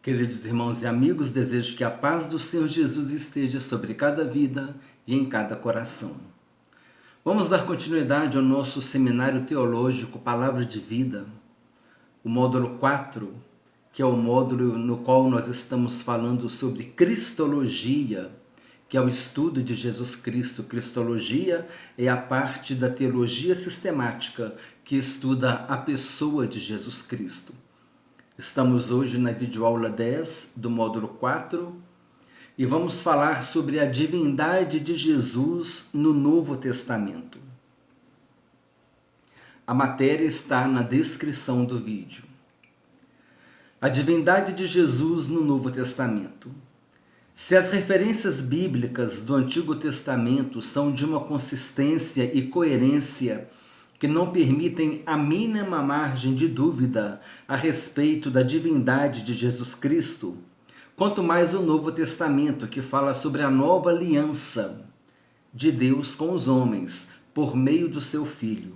Queridos irmãos e amigos, desejo que a paz do Senhor Jesus esteja sobre cada vida e em cada coração. Vamos dar continuidade ao nosso seminário teológico Palavra de Vida, o módulo 4, que é o módulo no qual nós estamos falando sobre Cristologia, que é o estudo de Jesus Cristo. Cristologia é a parte da teologia sistemática que estuda a pessoa de Jesus Cristo. Estamos hoje na videoaula 10 do módulo 4 e vamos falar sobre a divindade de Jesus no Novo Testamento. A matéria está na descrição do vídeo. A divindade de Jesus no Novo Testamento. Se as referências bíblicas do Antigo Testamento são de uma consistência e coerência que não permitem a mínima margem de dúvida a respeito da divindade de Jesus Cristo, quanto mais o Novo Testamento, que fala sobre a nova aliança de Deus com os homens, por meio do seu Filho.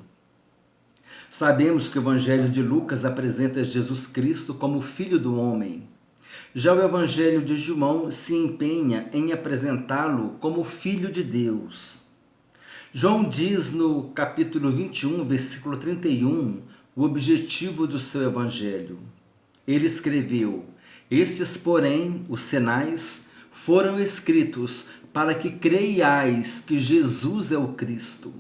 Sabemos que o Evangelho de Lucas apresenta Jesus Cristo como Filho do homem. Já o Evangelho de João se empenha em apresentá-lo como Filho de Deus. João diz no capítulo 21, versículo 31, o objetivo do seu evangelho. Ele escreveu: "Estes, porém, os sinais, foram escritos para que creiais que Jesus é o Cristo,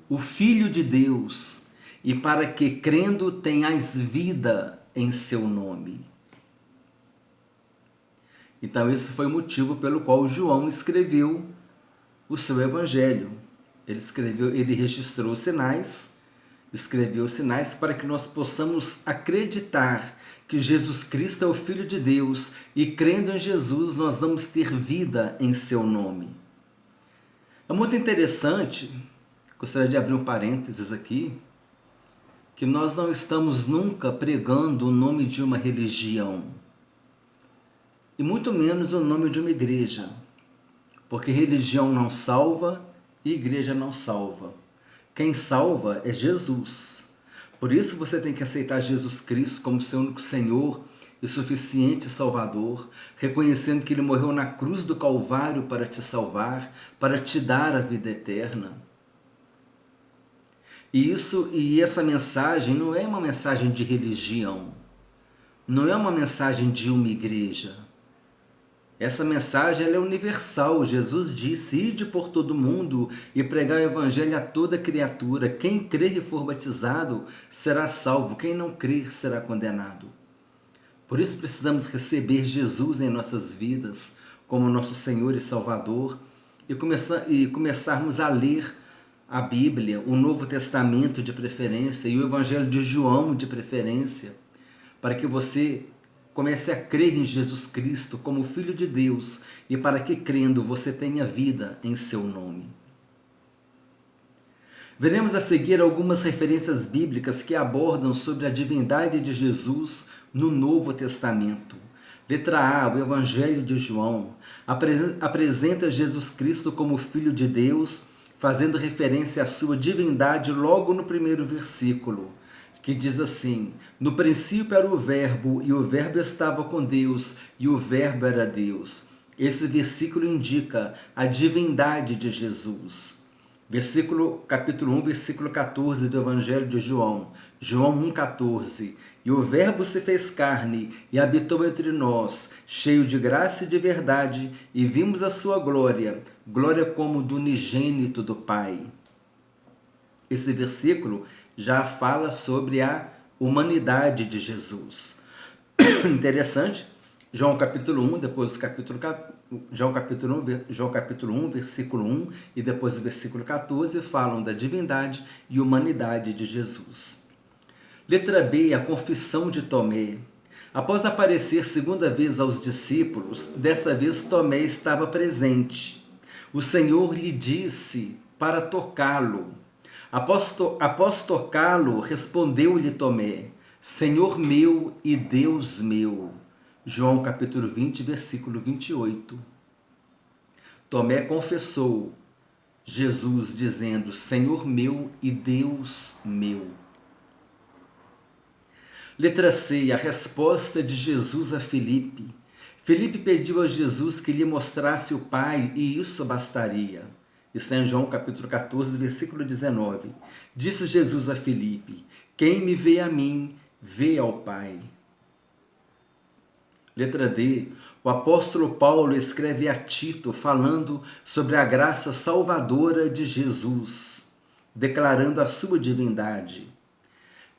o Filho de Deus, e para que, crendo, tenhais vida em seu nome." Então, esse foi o motivo pelo qual João escreveu o seu evangelho. Ele registrou os sinais, escreveu os sinais para que nós possamos acreditar que Jesus Cristo é o Filho de Deus e, crendo em Jesus, nós vamos ter vida em seu nome. É muito interessante, gostaria de abrir um parênteses aqui, que nós não estamos nunca pregando o nome de uma religião, e muito menos o nome de uma igreja, porque religião não salva e igreja não salva. Quem salva é Jesus. Por isso você tem que aceitar Jesus Cristo como seu único Senhor e suficiente Salvador, reconhecendo que Ele morreu na cruz do Calvário para te salvar, para te dar a vida eterna. E essa mensagem não é uma mensagem de religião, não é uma mensagem de uma igreja. Essa mensagem ela é universal. Jesus disse: "Ide por todo mundo e pregar o evangelho a toda criatura. Quem crer e for batizado será salvo. Quem não crer será condenado." Por isso precisamos receber Jesus em nossas vidas como nosso Senhor e Salvador e começarmos a ler a Bíblia, o Novo Testamento de preferência e o Evangelho de João de preferência, para que você comece a crer em Jesus Cristo como Filho de Deus e para que, crendo, você tenha vida em seu nome. Veremos a seguir algumas referências bíblicas que abordam sobre a divindade de Jesus no Novo Testamento. Letra A, o Evangelho de João, apresenta Jesus Cristo como Filho de Deus, fazendo referência à sua divindade logo no primeiro versículo, que diz assim: "No princípio era o Verbo, e o Verbo estava com Deus, e o Verbo era Deus." Esse versículo indica a divindade de Jesus. Capítulo 1, versículo 14 do Evangelho de João. João 1,14. "E o Verbo se fez carne e habitou entre nós, cheio de graça e de verdade, e vimos a sua glória, glória como do unigênito do Pai." Esse versículo já fala sobre a humanidade de Jesus. Interessante, João capítulo 1, depois João capítulo 1, versículo 1 e depois o versículo 14 falam da divindade e humanidade de Jesus. Letra B, a confissão de Tomé. Após aparecer segunda vez aos discípulos, dessa vez Tomé estava presente. O Senhor lhe disse para tocá-lo. Após tocá-lo, respondeu-lhe Tomé: "Senhor meu e Deus meu." João capítulo 20, versículo 28. Tomé confessou Jesus dizendo: "Senhor meu e Deus meu." Letra C, a resposta de Jesus a Filipe. Filipe pediu a Jesus que lhe mostrasse o Pai e isso bastaria. Está em João capítulo 14, versículo 19. Disse Jesus a Filipe: quem me vê a mim, vê ao Pai. Letra D, o apóstolo Paulo escreve a Tito falando sobre a graça salvadora de Jesus, declarando a sua divindade.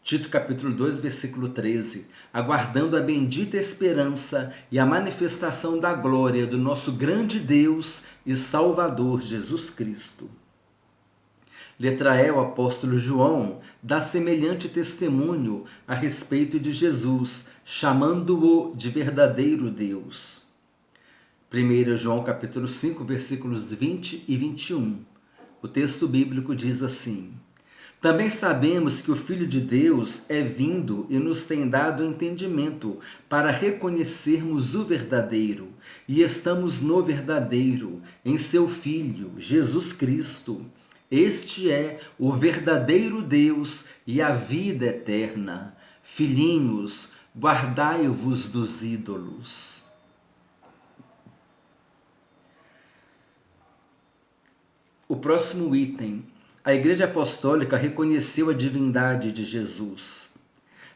Tito capítulo 2, versículo 13, aguardando a bendita esperança e a manifestação da glória do nosso grande Deus e Salvador Jesus Cristo. Letra E, o apóstolo João dá semelhante testemunho a respeito de Jesus, chamando-o de verdadeiro Deus. 1 João capítulo 5, versículos 20 e 21. O texto bíblico diz assim: também sabemos que o Filho de Deus é vindo e nos tem dado entendimento para reconhecermos o verdadeiro, e estamos no verdadeiro, em seu Filho, Jesus Cristo. Este é o verdadeiro Deus e a vida eterna. Filhinhos, guardai-vos dos ídolos. O próximo item. A Igreja Apostólica reconheceu a divindade de Jesus.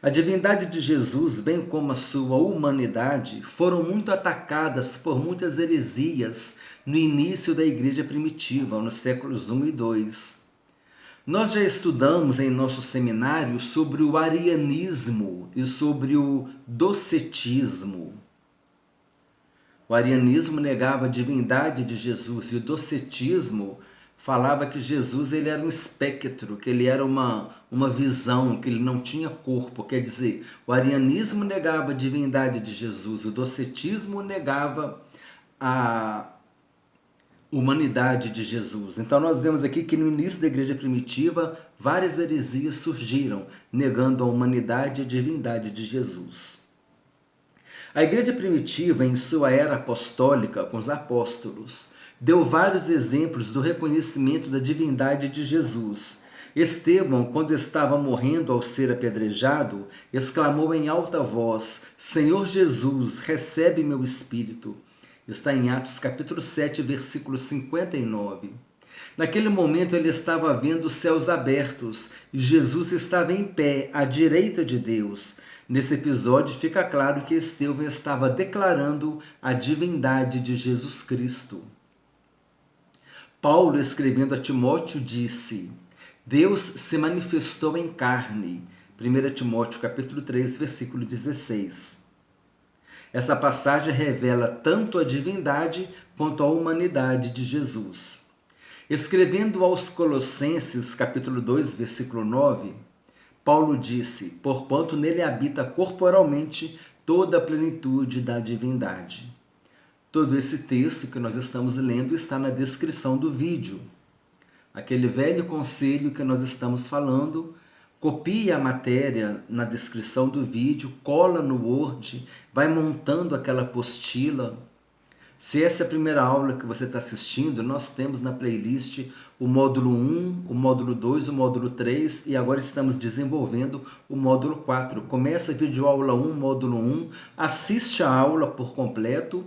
A divindade de Jesus, bem como a sua humanidade, foram muito atacadas por muitas heresias no início da Igreja primitiva, nos séculos I e II. Nós já estudamos em nosso seminário sobre o arianismo e sobre o docetismo. O arianismo negava a divindade de Jesus e o docetismo falava que Jesus ele era um espectro, que ele era uma visão, que ele não tinha corpo. Quer dizer, o arianismo negava a divindade de Jesus, o docetismo negava a humanidade de Jesus. Então nós vemos aqui que no início da igreja primitiva, várias heresias surgiram, negando a humanidade e a divindade de Jesus. A igreja primitiva, em sua era apostólica, com os apóstolos, deu vários exemplos do reconhecimento da divindade de Jesus. Estevão, quando estava morrendo ao ser apedrejado, exclamou em alta voz: Senhor Jesus, recebe meu espírito. Está em Atos capítulo 7, versículo 59. Naquele momento ele estava vendo os céus abertos e Jesus estava em pé à direita de Deus. Nesse episódio fica claro que Estevão estava declarando a divindade de Jesus Cristo. Paulo, escrevendo a Timóteo, disse: Deus se manifestou em carne. 1 Timóteo capítulo 3, versículo 16. Essa passagem revela tanto a divindade quanto a humanidade de Jesus. Escrevendo aos Colossenses capítulo 2, versículo 9, Paulo disse: Porquanto nele habita corporalmente toda a plenitude da divindade. Todo esse texto que nós estamos lendo está na descrição do vídeo. Aquele velho conselho que nós estamos falando, copie a matéria na descrição do vídeo, cola no Word, vai montando aquela apostila. Se essa é a primeira aula que você está assistindo, nós temos na playlist o módulo 1, o módulo 2, o módulo 3 e agora estamos desenvolvendo o módulo 4. Começa a videoaula 1, módulo 1, assiste a aula por completo,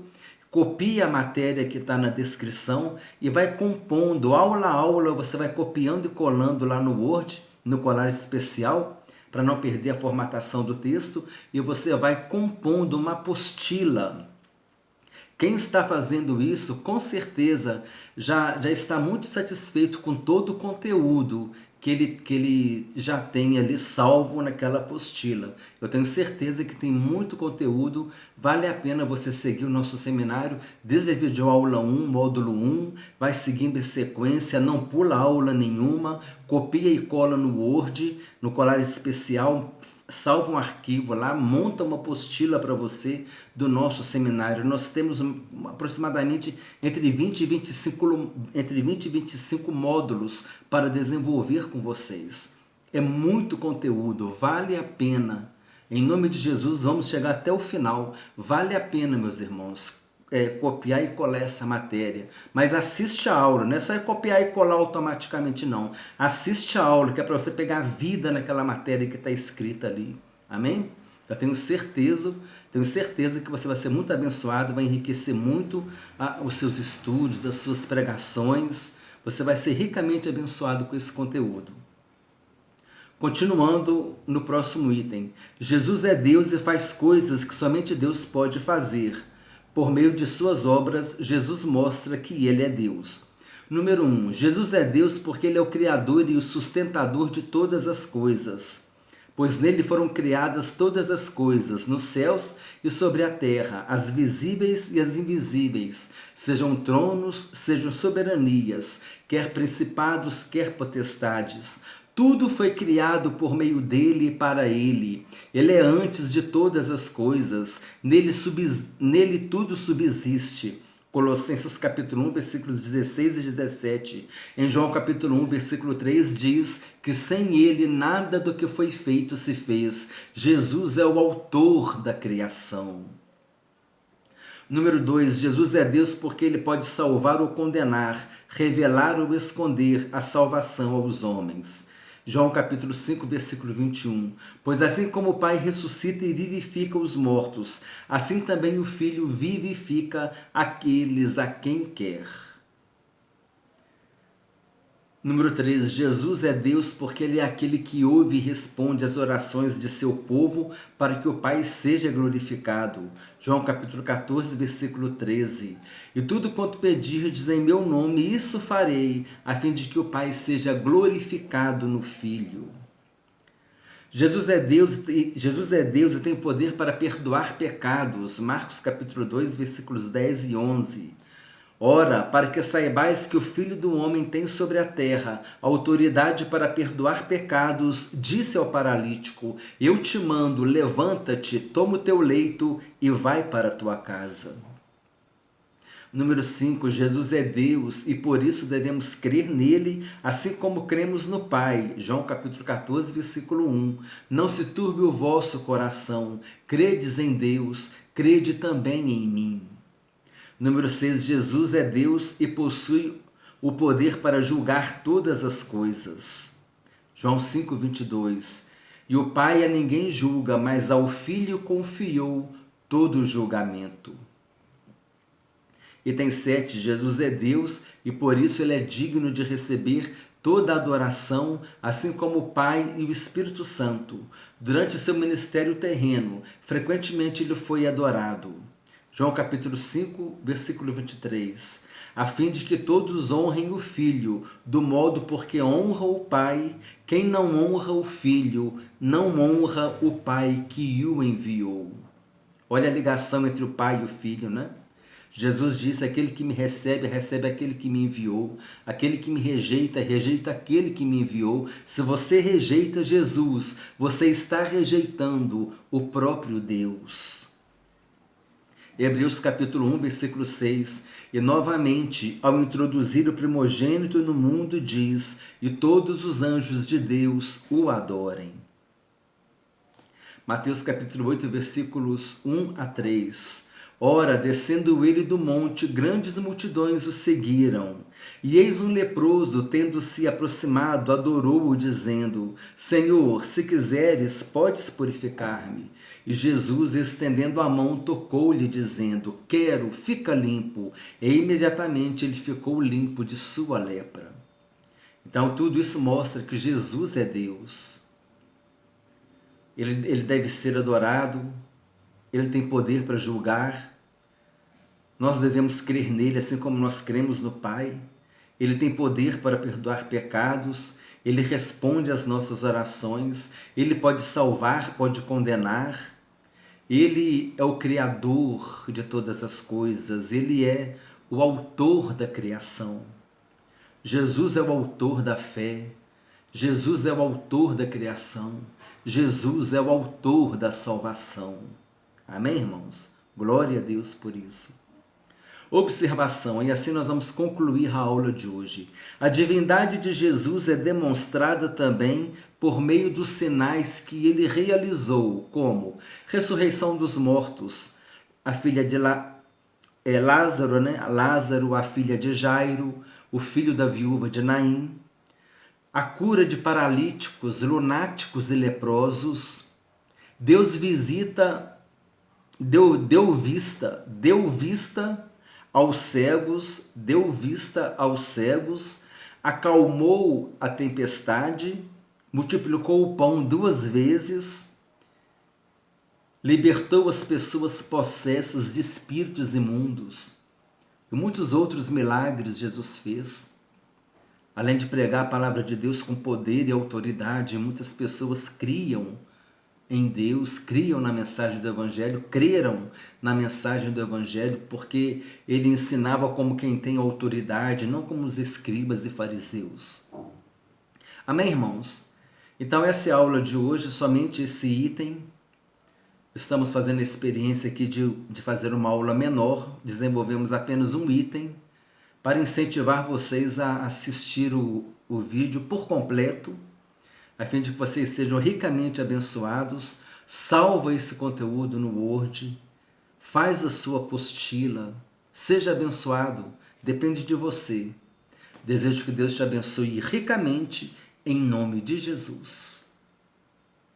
copie a matéria que está na descrição e vai compondo, aula a aula, você vai copiando e colando lá no Word, no colar especial, para não perder a formatação do texto, e você vai compondo uma apostila. Quem está fazendo isso, com certeza, já está muito satisfeito com todo o conteúdo que ele já tem ali salvo naquela apostila. Eu tenho certeza que tem muito conteúdo, vale a pena você seguir o nosso seminário, desde a videoaula 1, módulo 1, vai seguindo em sequência, não pula aula nenhuma, copia e cola no Word, no colar especial, salva um arquivo lá, monta uma apostila para você do nosso seminário. Nós temos aproximadamente entre 20 e 25 módulos para desenvolver com vocês. É muito conteúdo, vale a pena. Em nome de Jesus, vamos chegar até o final. Vale a pena, meus irmãos, copiar e colar essa matéria. Mas assiste a aula, não é só copiar e colar automaticamente, não. Assiste a aula, que é para você pegar a vida naquela matéria que está escrita ali. Amém? Eu tenho certeza que você vai ser muito abençoado, vai enriquecer muito os seus estudos, as suas pregações. Você vai ser ricamente abençoado com esse conteúdo. Continuando no próximo item. Jesus é Deus e faz coisas que somente Deus pode fazer. Por meio de suas obras, Jesus mostra que ele é Deus. Número 1. Jesus é Deus porque ele é o Criador e o sustentador de todas as coisas. Pois nele foram criadas todas as coisas, nos céus e sobre a terra, as visíveis e as invisíveis, sejam tronos, sejam soberanias, quer principados, quer potestades. Tudo foi criado por meio dele e para ele. Ele é antes de todas as coisas, nele tudo subsiste. Colossenses capítulo 1, versículos 16 e 17. Em João capítulo 1, versículo 3 diz que sem ele nada do que foi feito se fez. Jesus é o autor da criação. Número 2, Jesus é Deus porque ele pode salvar ou condenar, revelar ou esconder a salvação aos homens. João capítulo 5, versículo 21. Pois assim como o Pai ressuscita e vivifica os mortos, assim também o Filho vivifica aqueles a quem quer. Número 3, Jesus é Deus porque ele é aquele que ouve e responde às orações de seu povo para que o Pai seja glorificado. João capítulo 14, versículo 13. E tudo quanto pedirdes em meu nome, isso farei, a fim de que o Pai seja glorificado no Filho. Jesus é Deus e tem poder para perdoar pecados. Marcos capítulo 2, versículos 10 e 11. Ora, para que saibais que o Filho do Homem tem sobre a terra autoridade para perdoar pecados, disse ao paralítico: eu te mando, levanta-te, toma o teu leito e vai para a tua casa. Número 5, Jesus é Deus e por isso devemos crer nele, assim como cremos no Pai. João capítulo 14, versículo 1. Não se turbe o vosso coração, credes em Deus, crede também em mim. Número 6, Jesus é Deus e possui o poder para julgar todas as coisas. João 5, 22. E o Pai a ninguém julga, mas ao Filho confiou todo o julgamento. Item 7, Jesus é Deus e por isso ele é digno de receber toda a adoração, assim como o Pai e o Espírito Santo. Durante seu ministério terreno, frequentemente ele foi adorado. João capítulo 5, versículo 23. A fim de que todos honrem o Filho, do modo porque honra o Pai. Quem não honra o Filho, não honra o Pai que o enviou. Olha a ligação entre o Pai e o Filho, né? Jesus disse, aquele que me recebe, recebe aquele que me enviou. Aquele que me rejeita, rejeita aquele que me enviou. Se você rejeita Jesus, você está rejeitando o próprio Deus. Hebreus capítulo 1, versículo 6. E novamente, ao introduzir o primogênito no mundo, diz, e todos os anjos de Deus o adorem. Mateus capítulo 8, versículos 1 a 3. Ora, descendo ele do monte, grandes multidões o seguiram. E eis um leproso, tendo-se aproximado, adorou-o, dizendo, Senhor, se quiseres, podes purificar-me. E Jesus, estendendo a mão, tocou-lhe, dizendo, quero, fica limpo. E imediatamente ele ficou limpo de sua lepra. Então, tudo isso mostra que Jesus é Deus. Ele deve ser adorado, ele tem poder para julgar. Nós devemos crer nele assim como nós cremos no Pai. Ele tem poder para perdoar pecados, ele responde às nossas orações, ele pode salvar, pode condenar. Ele é o Criador de todas as coisas, ele é o autor da criação. Jesus é o autor da fé, Jesus é o autor da criação, Jesus é o autor da salvação. Amém, irmãos? Glória a Deus por isso. Observação, e assim nós vamos concluir a aula de hoje. A divindade de Jesus é demonstrada também por meio dos sinais que ele realizou, como ressurreição dos mortos, a filha de Lázaro, Lázaro, a filha de Jairo, o filho da viúva de Naim, a cura de paralíticos, lunáticos e leprosos, Deus visita, deu vista aos cegos, acalmou a tempestade, multiplicou o pão 2 vezes, libertou as pessoas possessas de espíritos imundos. E muitos outros milagres Jesus fez. Além de pregar a palavra de Deus com poder e autoridade, muitas pessoas criam em Deus, criam na mensagem do Evangelho, creram na mensagem do Evangelho, porque ele ensinava como quem tem autoridade, não como os escribas e fariseus. Amém, irmãos? Então essa é a aula de hoje, somente esse item. Estamos fazendo a experiência aqui de fazer uma aula menor, desenvolvemos apenas um item, para incentivar vocês a assistir o vídeo por completo, a fim de que vocês sejam ricamente abençoados. Salva esse conteúdo no Word, faz a sua apostila, seja abençoado, depende de você. Desejo que Deus te abençoe ricamente, em nome de Jesus.